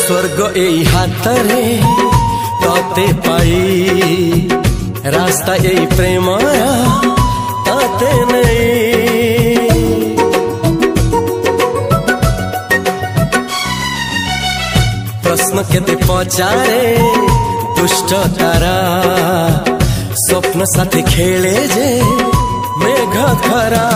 स्वर्ग एई हातरे तते पाई रास्ता एई प्रेमाया ताते नहीं। प्रश्न केते पचारे दुष्ट तारा स्वप्न साथी खेले जे मेघ खरा।